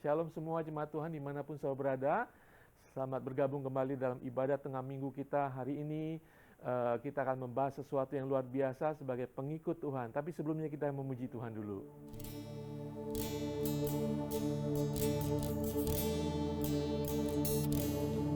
Shalom semua jemaat Tuhan dimanapun saudara berada. Selamat bergabung kembali dalam ibadah tengah minggu kita hari ini. Kita akan membahas sesuatu yang luar biasa sebagai pengikut Tuhan. Tapi sebelumnya kita memuji Tuhan dulu.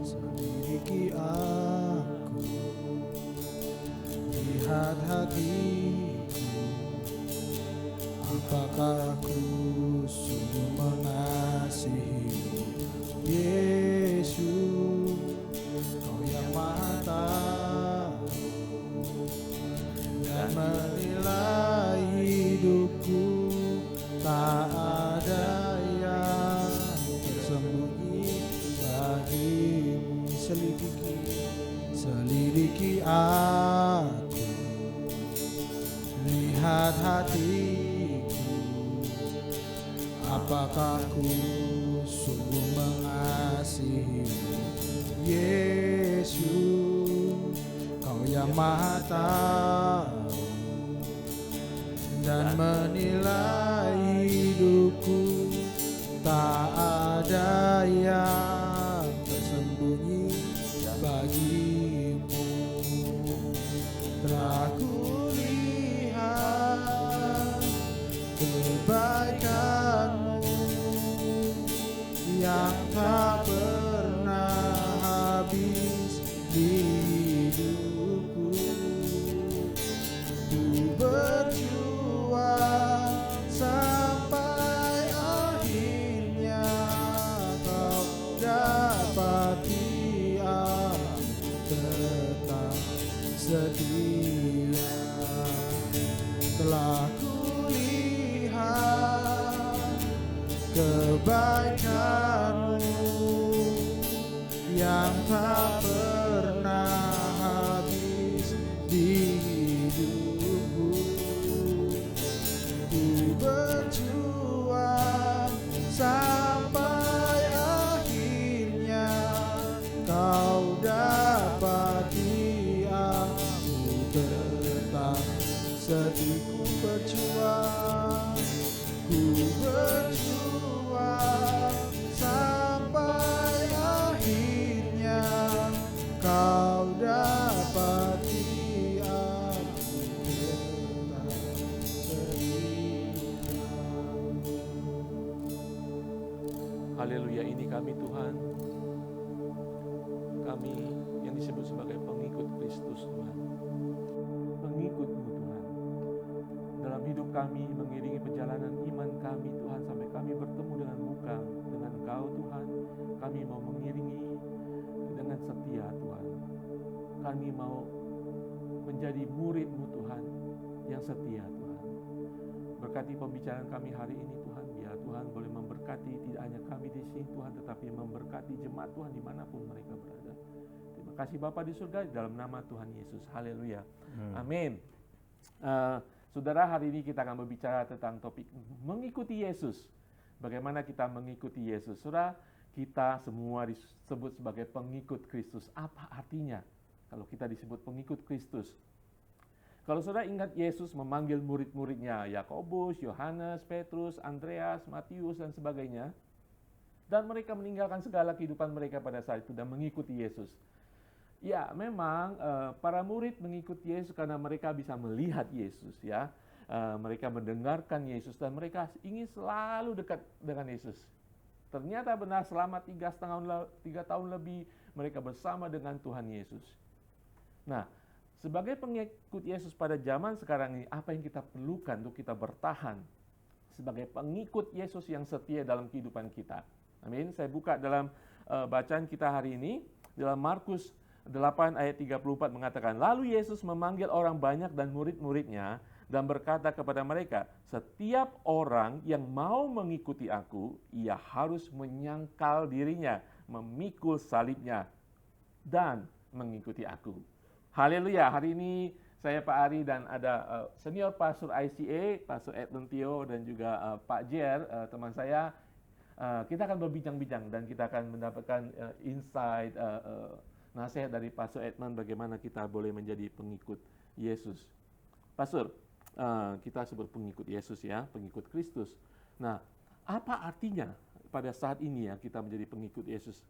Selidiki aku, lihat hatiku, apakah aku sungguh mengasihimu, Yesus, Kau yang Maha Tahu dan menilai hidupku, tak ada yang tersembunyi bagimu. Selidiki aku, lihat hatiku, apakah ku sungguh mengasihimu, Yesus, Kau yang Maha Tahu dan menilai hidupku, tak ada yang tersembunyi bagimu. Telah kulihat kebaikanmu yang tak pernah habis di hidupku. Ku berjuang sampai akhirnya Kau dapati aku tetap setia. Telah kulihat kebaikanmu yang tak pernah habis di hidupku. Ku berjuang sampai akhirnya Kau dapati aku tetap setia. Ku berjuang sampai akhirnya Kau dapati aku tetap setia. Haleluya, ini kami Tuhan. Kami yang disebut sebagai pengikut Kristus Tuhan. Pengikut-Mu Tuhan. Dalam hidup kami mengiringi perjalanan iman kami Tuhan sampai kami bertemu dengan muka dengan Engkau Tuhan. Kami mau mengiringi dengan setia Tuhan. Kami mau menjadi murid-Mu Tuhan yang setia Tuhan. Berkati pembicaraan kami hari ini Tuhan. Biar Tuhan boleh memberkati tidak hanya kami di sini Tuhan, tetapi memberkati jemaat Tuhan dimanapun mereka berada. Terima kasih Bapa di surga, dalam nama Tuhan Yesus. Haleluya. Amin. Saudara, hari ini kita akan berbicara tentang topik mengikuti Yesus. Bagaimana kita mengikuti Yesus. Saudara, kita semua disebut sebagai pengikut Kristus. Apa artinya kalau kita disebut pengikut Kristus? Kalau saudara ingat Yesus memanggil murid-muridnya, Yakobus, Yohanes, Petrus, Andreas, Matius, dan sebagainya. Dan mereka meninggalkan segala kehidupan mereka pada saat itu dan mengikuti Yesus. Ya, memang para murid mengikuti Yesus karena mereka bisa melihat Yesus, ya. Mereka mendengarkan Yesus dan mereka ingin selalu dekat dengan Yesus. Ternyata benar selama 3 tahun lebih mereka bersama dengan Tuhan Yesus. Nah, sebagai pengikut Yesus pada zaman sekarang ini, apa yang kita perlukan untuk kita bertahan sebagai pengikut Yesus yang setia dalam kehidupan kita? Amin. Saya buka dalam bacaan kita hari ini, dalam Markus 8 ayat 34 mengatakan, lalu Yesus memanggil orang banyak dan murid-muridnya dan berkata kepada mereka, setiap orang yang mau mengikuti aku, ia harus menyangkal dirinya, memikul salibnya, dan mengikuti aku. Haleluya, hari ini saya Pak Ari dan ada senior pastor ICA, Pastor Edmund Tio dan juga Pak Jer, teman saya. Kita akan berbincang-bincang dan kita akan mendapatkan insight, nasihat dari Pastor Edmund bagaimana kita boleh menjadi pengikut Yesus. Pastor, kita sebut pengikut Yesus ya, pengikut Kristus. Nah, apa artinya pada saat ini ya kita menjadi pengikut Yesus?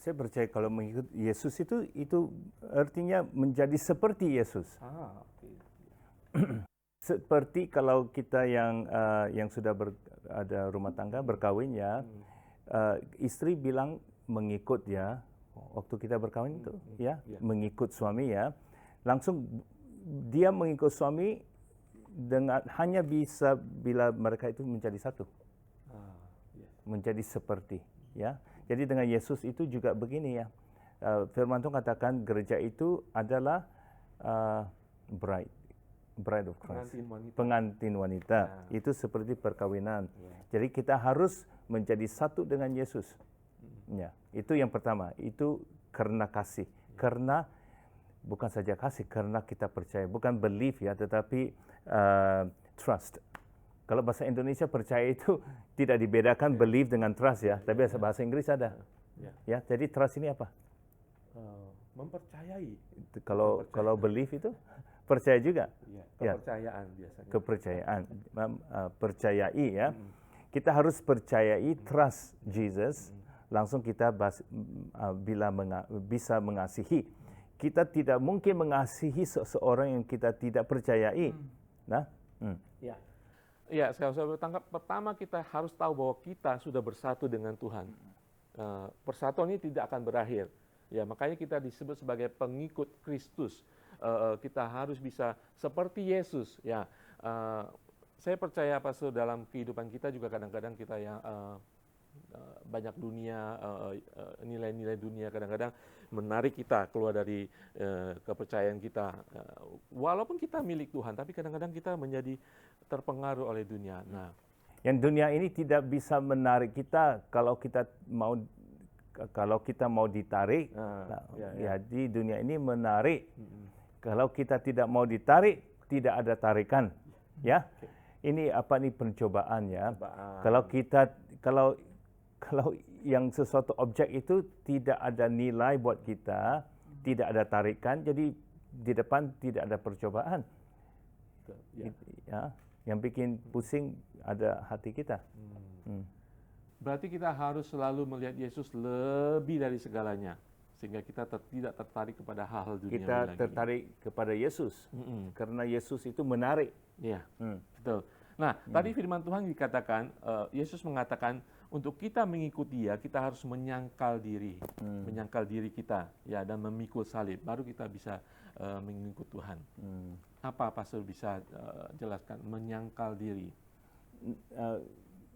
Saya percaya kalau mengikut Yesus itu artinya menjadi seperti Yesus. Oke. Seperti kalau kita yang sudah ada rumah tangga berkawin ya, istri bilang mengikut ya, waktu kita berkawin itu ya, mengikut suami ya, langsung dia mengikut suami dengan hanya bisa bila mereka itu menjadi satu, menjadi seperti ya. Jadi dengan Yesus itu juga begini ya. Firman Tuhan katakan gereja itu adalah bride of Christ, pengantin wanita. Itu seperti perkawinan. Jadi kita harus menjadi satu dengan Yesus. Ya, itu yang pertama. Itu karena kasih. Karena bukan saja kasih, karena kita percaya. Bukan belief ya, tetapi trust. Kalau bahasa Indonesia percaya itu tidak dibedakan belief dengan trust ya, tapi bahasa Inggris ada. Ya, jadi trust ini apa? Mempercayai. Kalau belief itu percaya juga. Kepercayaan biasanya. Kepercayaan, percayai ya. Kita harus percayai trust Jesus. Langsung kita bisa mengasihi. Kita tidak mungkin mengasihi seseorang yang kita tidak percayai. Nah, Ya, saya tangkap pertama kita harus tahu bahwa kita sudah bersatu dengan Tuhan. Persatuan ini tidak akan berakhir. Ya, makanya kita disebut sebagai pengikut Kristus. Kita harus bisa seperti Yesus. Ya, saya percaya Pastor dalam kehidupan kita juga kadang-kadang kita banyak dunia, nilai-nilai dunia kadang-kadang menarik kita keluar dari kepercayaan kita. Walaupun kita milik Tuhan, tapi kadang-kadang kita menjadi terpengaruh oleh dunia. Nah, yang dunia ini tidak bisa menarik kita kalau kita mau ditarik. Di dunia ini menarik. Kalau kita tidak mau ditarik, tidak ada tarikan. Ya, ini pencobaan ya. Kalau yang sesuatu objek itu tidak ada nilai buat kita, tidak ada tarikan, jadi di depan tidak ada percobaan. Ya, yang bikin pusing ada hati kita. Berarti kita harus selalu melihat Yesus lebih dari segalanya, sehingga kita tidak tertarik kepada hal-hal dunia. Kita tertarik kepada Yesus, karena Yesus itu menarik. Iya, betul. Nah, tadi firman Tuhan dikatakan, Yesus mengatakan untuk kita mengikuti Dia, kita harus menyangkal diri kita, ya, dan memikul salib, baru kita bisa mengikut Tuhan. Apa Pastor bisa jelaskan menyangkal diri?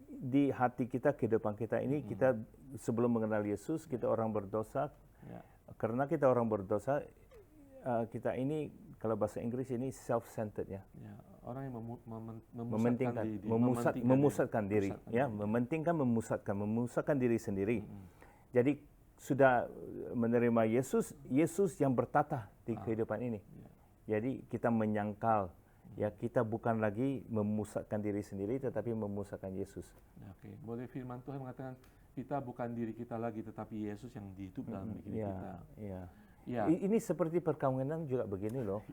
Di hati kita, kehidupan kita ini, kita sebelum mengenal Yesus, kita orang berdosa. Karena kita orang berdosa, kita ini kalau bahasa Inggris ini self-centered ya. Orang yang memusatkan diri, ya, memusatkan diri sendiri. Jadi sudah menerima Yesus yang bertata di kehidupan ini. Jadi kita menyangkal, ya, kita bukan lagi memusatkan diri sendiri, tetapi memusatkan Yesus. Oke, boleh firman Tuhan mengatakan kita bukan diri kita lagi, tetapi Yesus yang hidup dalam diri kita. Ya. Ini seperti perkawinan juga begini loh.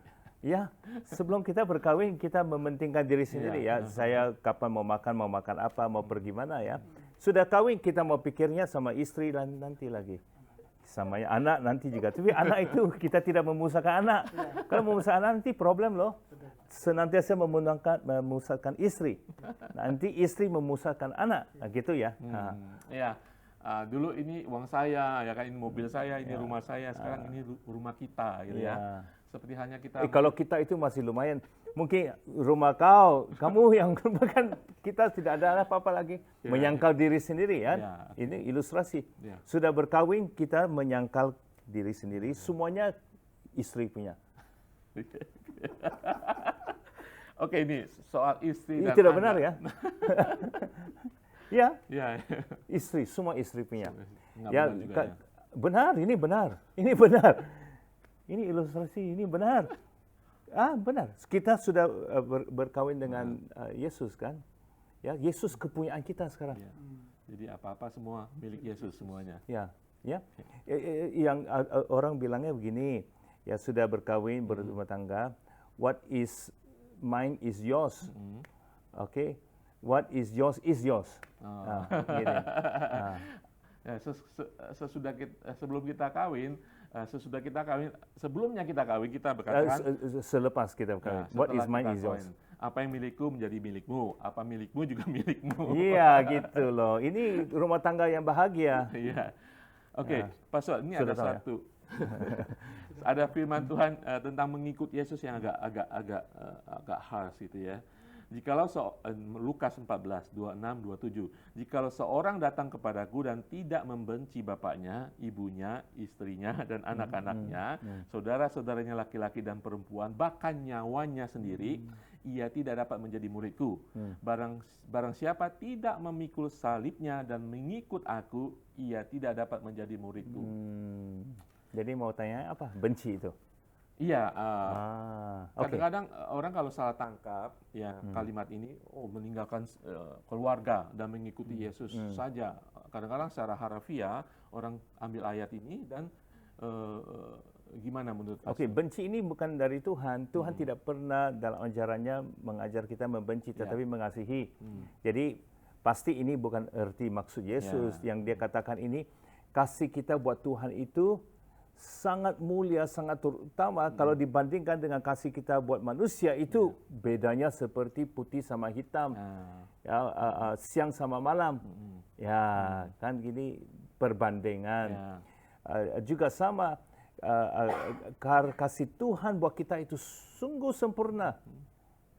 Ya, sebelum kita berkawin kita mementingkan diri sendiri ya. Saya kapan mau makan apa, mau pergi mana ya. Sudah kawin kita mau pikirnya sama istri dan nanti lagi. Sama anak nanti juga. Tapi anak itu kita tidak memusahkan anak. Kalau memusahkan anak nanti problem loh. Senantiasa memusahkan istri. Nanti istri memusahkan anak. Nah, gitu ya. Ya. Dulu ini uang saya, ya kan, ini mobil saya, ini rumah saya, sekarang ini rumah kita, gitu ya. Seperti hanya kita. Kalau kita itu masih lumayan, mungkin rumah kamu yang kan kita tidak ada apa-apa lagi. Menyangkal diri sendiri ya. Ini ilustrasi. Sudah berkawin kita menyangkal diri sendiri, semuanya istri punya. Oke, ini soal istri ini dan tidak anak. benar ya. Ya, istri, semua istri punya. Benar juga, ini benar. Ini ilustrasi, ini benar. Benar. Kita sudah berkawin dengan Yesus kan? Ya, Yesus kepunyaan kita sekarang. Jadi apa-apa semua milik Yesus semuanya. Ya. Yang orang bilangnya begini, ya sudah berkawin, berumah tangga, what is mine is yours. Oke. what is yours is yours. Oh. Gini. Ah. Ya, sebelum kita kawin, sebelumnya kita kawin, kita berkatakan, Selepas kita kawin, what is setelah mine kita is yours. kawin, apa yang milikku menjadi milikmu, apa milikmu juga milikmu. Iya, gitu loh. Ini rumah tangga yang bahagia. Iya. Oke, Pastor, ini Sudah ada tahu ya? satu. Ada firman Tuhan tentang mengikut Yesus yang agak harsh gitu ya. Jikalau Lukas 14, 26, 27. Jikalau seorang datang kepadaku dan tidak membenci bapaknya, ibunya, istrinya, dan anak-anaknya, saudara-saudaranya laki-laki dan perempuan, bahkan nyawanya sendiri, ia tidak dapat menjadi muridku. Barang siapa tidak memikul salibnya dan mengikut aku, ia tidak dapat menjadi muridku. Jadi mau tanya apa? Benci itu? Iya, Oke. kadang-kadang orang kalau salah tangkap ya kalimat ini, meninggalkan keluarga dan mengikuti Yesus saja. Kadang-kadang secara harfiah orang ambil ayat ini dan gimana menurut Oke, benci ini bukan dari Tuhan. Tuhan tidak pernah dalam ajarannya mengajar kita membenci, tetapi mengasihi. Jadi pasti ini bukan erti maksud Yesus. Yang dia katakan ini, kasih kita buat Tuhan itu sangat mulia, sangat terutama kalau dibandingkan dengan kasih kita buat manusia itu bedanya seperti putih sama hitam, siang sama malam, kan gini perbandingan. Juga sama kasih Tuhan buat kita itu sungguh sempurna,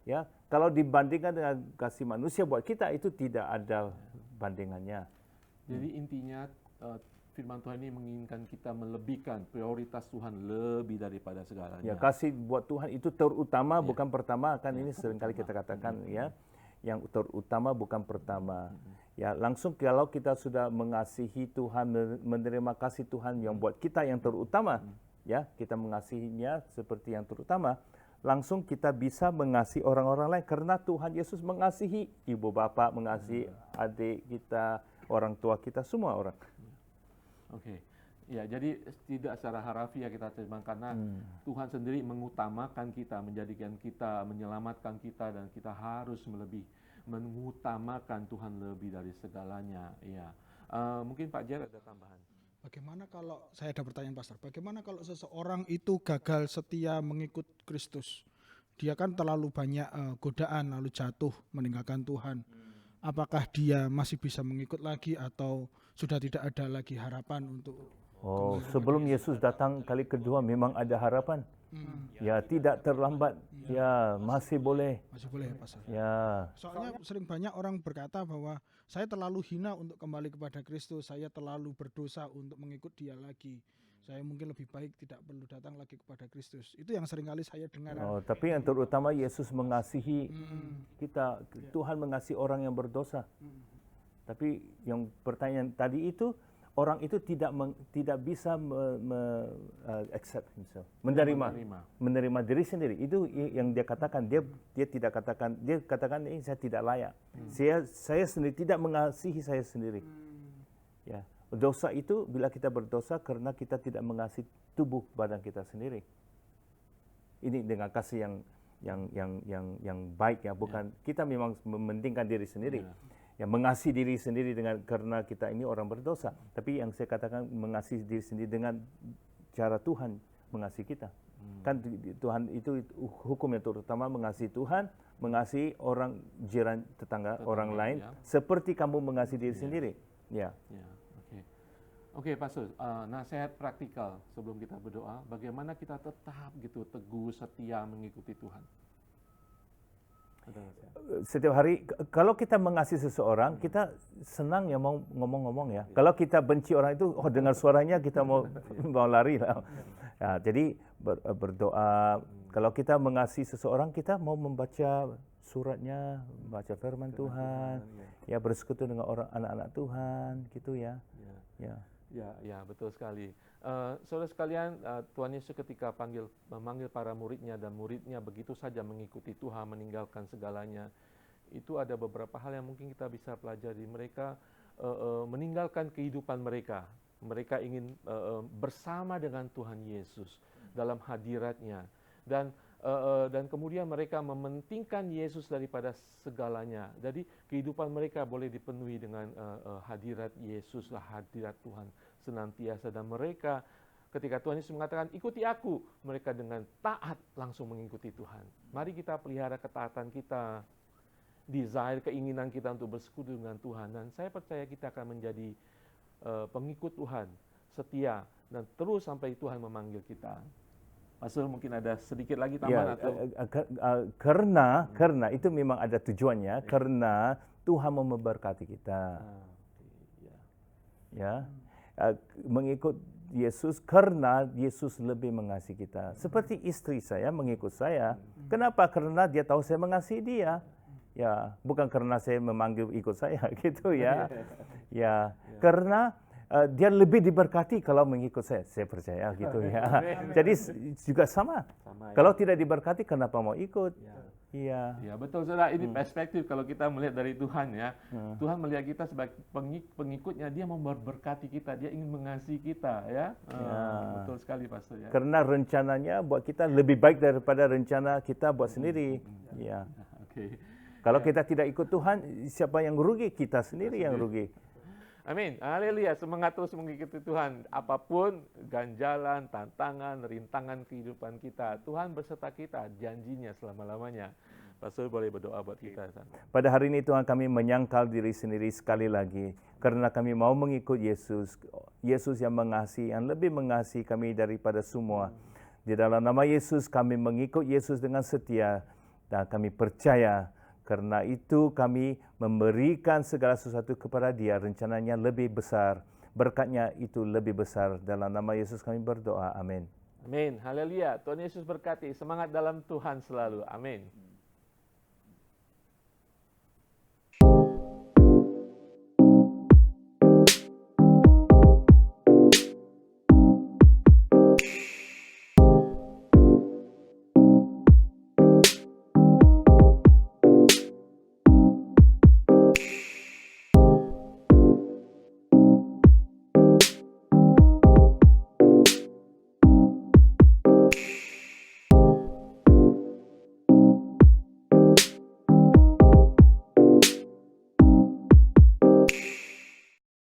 ya. Kalau dibandingkan dengan kasih manusia buat kita itu tidak ada bandingannya. Jadi intinya firman Tuhan ini menginginkan kita melebihkan prioritas Tuhan lebih daripada segalanya. Ya, kasih buat Tuhan itu terutama bukan pertama, kan ini seringkali kita katakan ya. Yang terutama bukan pertama. Ya, langsung kalau kita sudah mengasihi Tuhan, menerima kasih Tuhan yang buat kita yang terutama, ya, kita mengasihinya seperti yang terutama, langsung kita bisa mengasihi orang-orang lain karena Tuhan Yesus mengasihi ibu bapak, mengasihi adik kita, orang tua kita, semua orang. Oke, ya jadi tidak secara harafiah kita terima karena Tuhan sendiri mengutamakan kita, menjadikan kita, menyelamatkan kita dan kita harus mengutamakan Tuhan lebih dari segalanya. Ya, mungkin Pak Jer ada tambahan. Bagaimana kalau, saya ada pertanyaan Pastor, bagaimana kalau seseorang itu gagal setia mengikut Kristus? Dia kan terlalu banyak godaan, lalu jatuh, meninggalkan Tuhan. Apakah dia masih bisa mengikut lagi atau sudah tidak ada lagi harapan untuk... Sebelum Yesus datang kali kedua memang ada harapan. Ya, tidak terlambat. Ya, masih boleh. Masih boleh ya, Pastor? Ya. Soalnya sering banyak orang berkata bahwa saya terlalu hina untuk kembali kepada Kristus, saya terlalu berdosa untuk mengikut dia lagi. Saya mungkin lebih baik tidak perlu datang lagi kepada Kristus. Itu yang seringkali saya dengar. Tapi yang terutama Yesus mengasihi kita. Tuhan mengasihi orang yang berdosa. Tapi yang pertanyaan tadi itu, orang itu tidak bisa accept himself, menerima diri sendiri. Itu yang dia katakan. Dia tidak katakan, dia katakan ini saya tidak layak. Saya sendiri tidak mengasihi saya sendiri. Ya. Dosa itu bila kita berdosa karena kita tidak mengasihi tubuh badan kita sendiri. Ini dengan kasih yang baik ya, bukan kita memang mementingkan diri sendiri. Ya, mengasihi diri sendiri karena kita ini orang berdosa. Tapi yang saya katakan mengasihi diri sendiri dengan cara Tuhan mengasihi kita. Kan Tuhan itu hukum yang terutama, mengasihi Tuhan, mengasihi orang jiran, tetangga orang lain seperti kamu mengasihi diri sendiri. Ya. Oke, Pastor, nasihat praktikal sebelum kita berdoa, bagaimana kita tetap gitu teguh setia mengikuti Tuhan? Setiap hari, kalau kita mengasihi seseorang, kita senang ya mau ngomong-ngomong ya. Kalau kita benci orang itu, dengar suaranya kita mau lari lah. Ya, jadi berdoa. Kalau kita mengasihi seseorang, kita mau membaca suratnya, baca firman Tuhan, ya bersekutu dengan orang anak-anak Tuhan, gitu ya. Ya, betul sekali. Saudara sekalian, Tuhan Yesus ketika memanggil para muridnya dan muridnya begitu saja mengikuti Tuhan, meninggalkan segalanya, itu ada beberapa hal yang mungkin kita bisa pelajari. Mereka meninggalkan kehidupan mereka. Mereka ingin bersama dengan Tuhan Yesus dalam hadiratnya. Dan dan kemudian mereka mementingkan Yesus daripada segalanya. Jadi kehidupan mereka boleh dipenuhi dengan hadirat Yesus, hadirat Tuhan senantiasa. Dan mereka ketika Tuhan Yesus mengatakan, ikuti aku, mereka dengan taat langsung mengikuti Tuhan. Mari kita pelihara ketaatan kita, desire, keinginan kita untuk bersekutu dengan Tuhan. Dan saya percaya kita akan menjadi pengikut Tuhan, setia, dan terus sampai Tuhan memanggil kita. Pastor mungkin ada sedikit lagi tambahan atau? Karena itu memang ada tujuannya, karena Tuhan mau memberkati kita. Ya, mengikut Yesus karena Yesus lebih mengasihi kita. Seperti istri saya mengikut saya. Kenapa? Karena dia tahu saya mengasihi dia. Ya, bukan karena saya memanggil ikut saya gitu ya. Ya, karena dia lebih diberkati kalau mengikut saya percaya gitu ya. Jadi juga sama. Kalau tidak diberkati, kenapa mau ikut? Iya. Ya betul, saudara. Ini perspektif kalau kita melihat dari Tuhan ya. Tuhan melihat kita sebagai pengikutnya, dia mau memberkati kita, dia ingin mengasihi kita ya. Betul sekali, Pastor ya. Karena rencananya buat kita lebih baik daripada rencana kita buat sendiri. Ya. Oke. Kalau kita tidak ikut Tuhan, siapa yang rugi? Kita sendiri yang rugi. Amin. Haleluya. Semangat terus mengikuti Tuhan. Apapun ganjalan, tantangan, rintangan kehidupan kita, Tuhan berserta kita, janjinya selama-lamanya. Pastor boleh berdoa buat kita. Pada hari ini Tuhan, kami menyangkal diri sendiri sekali lagi. Karena kami mau mengikut Yesus. Yesus yang mengasihi, yang lebih mengasihi kami daripada semua. Di dalam nama Yesus, kami mengikut Yesus dengan setia. Dan kami percaya, karena itu kami memberikan segala sesuatu kepada Dia, rencananya lebih besar, berkatnya itu lebih besar. Dalam nama Yesus kami berdoa, amin. Amin, haleluya. Tuhan Yesus berkati, semangat dalam Tuhan selalu, amin.